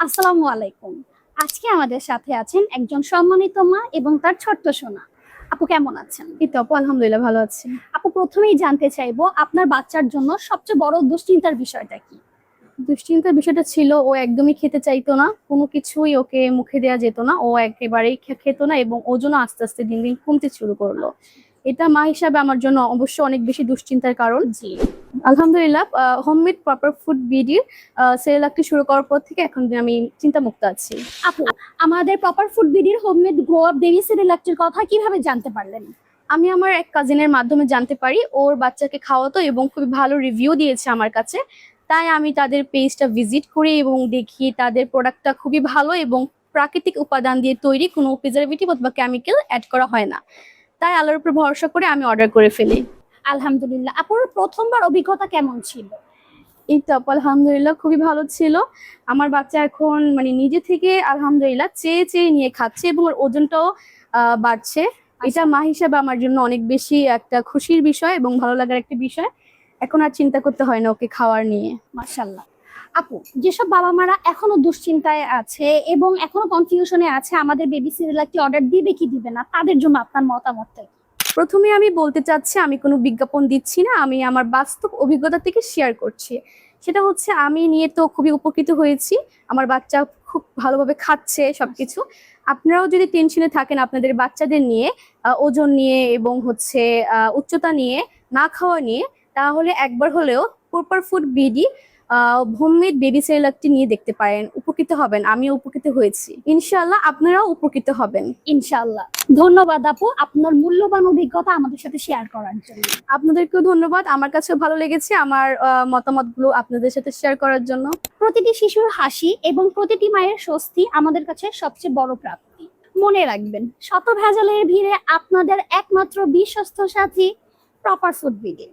আসসালামু আলাইকুম। আজকে আমাদের সাথে আছেন একজন সম্মানিত মা এবং তার ছোট্ট সোনা। আপু কেমন আছেন? এই তো আপু আলহামদুলিল্লাহ ভালো আছি। আপু প্রথমেই জানতে চাইবো আপনার বাচ্চার জন্য সবচেয়ে বড় দুশ্চিন্তার বিষয়টা কি? দুশ্চিন্তার বিষয়টা ছিল ও একদমই খেতে চাইতো না। কোনো কিছুই ওকে মুখে দেয়া যেত না। ও একেবারেই খেত না এবং ওজনও আস্তে, আস্তে দিন, দিন কমতে শুরু করলো। এটা মা হিসাবে আমার জন্য অবশ্যই অনেক বেশি দুশ্চিন্তার কারণ। জি। আলহামদুলিল্লাহ হোমমেড প্রপার ফুড বিডির সেরেলাকটি শুরু করার পর থেকে এখন আমি চিন্তামুক্ত আছি। আপু আমাদের প্রপার ফুড বিডির হোমমেড গ্রো আপ বেবি সিরিয়ালটির কথা কিভাবে জানতে পারলেন? আমি আমার এক কাজিনের মাধ্যমে জানতে পারি ওর বাচ্চাকে খাওয়াতো এবং খুবই ভালো রিভিউ দিয়েছে আমার কাছে। তাই আমি তাদের পেজটা ভিজিট করি এবং দেখি তাদের প্রোডাক্টটা খুবই ভালো এবং প্রাকৃতিক উপাদান দিয়ে তৈরি, কোনো প্রিজারভেটিভ অথবা কেমিক্যাল অ্যাড করা হয় না। তাই আল্লাহর উপর ভরসা করে আমি অর্ডার করে ফেলি। আলহামদুলিল্লাহ। আপুর প্রথমবার অভিজ্ঞতা কেমন ছিল? এই তো আপু আলহামদুলিল্লাহ খুবই ভালো ছিল। আমার বাচ্চা এখন মানে নিজে থেকে আলহামদুলিল্লাহ চেয়ে চেয়ে নিয়ে খাচ্ছে এবং ওর ওজনটাও বাড়ছে। এটা মা হিসেবে আমার জন্য অনেক বেশি একটা খুশির বিষয় এবং ভালো লাগার একটা বিষয়। এখন আর চিন্তা করতে হয় না ওকে খাওয়ার নিয়ে। মাশাআল্লাহ। আপু যেসব বাবা মারা এখনো দুশ্চিন্তায় আছে এবং এখনো কনফিউশনে আছে আমাদের বেবি সিরিয়ালটি অর্ডার দিবে কি দিবে না, তাদের জন্য আপনার মতামতটা কি? প্রথমে আমি বলতে চাচ্ছি আমি কোনো বিজ্ঞাপন দিচ্ছি না, আমি আমার বাস্তব অভিজ্ঞতা থেকে শেয়ার করছি। সেটা হচ্ছে আমি নিয়ে তো খুবই উপকৃত হয়েছি। আমার বাচ্চা খুব ভালোভাবে খাচ্ছে সবকিছু। আপনারাও যদি টেনশনে থাকেন আপনাদের বাচ্চাদের নিয়ে, ওজন নিয়ে এবং হচ্ছে উচ্চতা নিয়ে, না খাওয়া নিয়ে, তাহলে একবার হলেও proper food BD homemade baby সেরেলাকটি নিয়ে দেখতে পারেন। উপকৃত হবেন, আমিও উপকৃত হয়েছি। ইনশাআল্লাহ আপনারাও উপকৃত হবেন। ইনশাআল্লাহ। ধন্যবাদ আপু আপনার মূল্যবান অভিজ্ঞতা আমাদের সাথে শেয়ার করার জন্য। আপনাদেরকেও ধন্যবাদ। আমার কাছেও ভালো লেগেছে আমার মতামতগুলো আপনাদের সাথে শেয়ার করার জন্য। প্রতিটি শিশুর হাসি এবং প্রতিটি মায়ের স্বস্তি আমাদের কাছে সবচেয়ে বড় প্রাপ্তি। মনে রাখবেন, শত ভেজালের ভিড়ে আপনাদের একমাত্র বিশ্বস্ত সাথী প্রপার ফুড বিডি।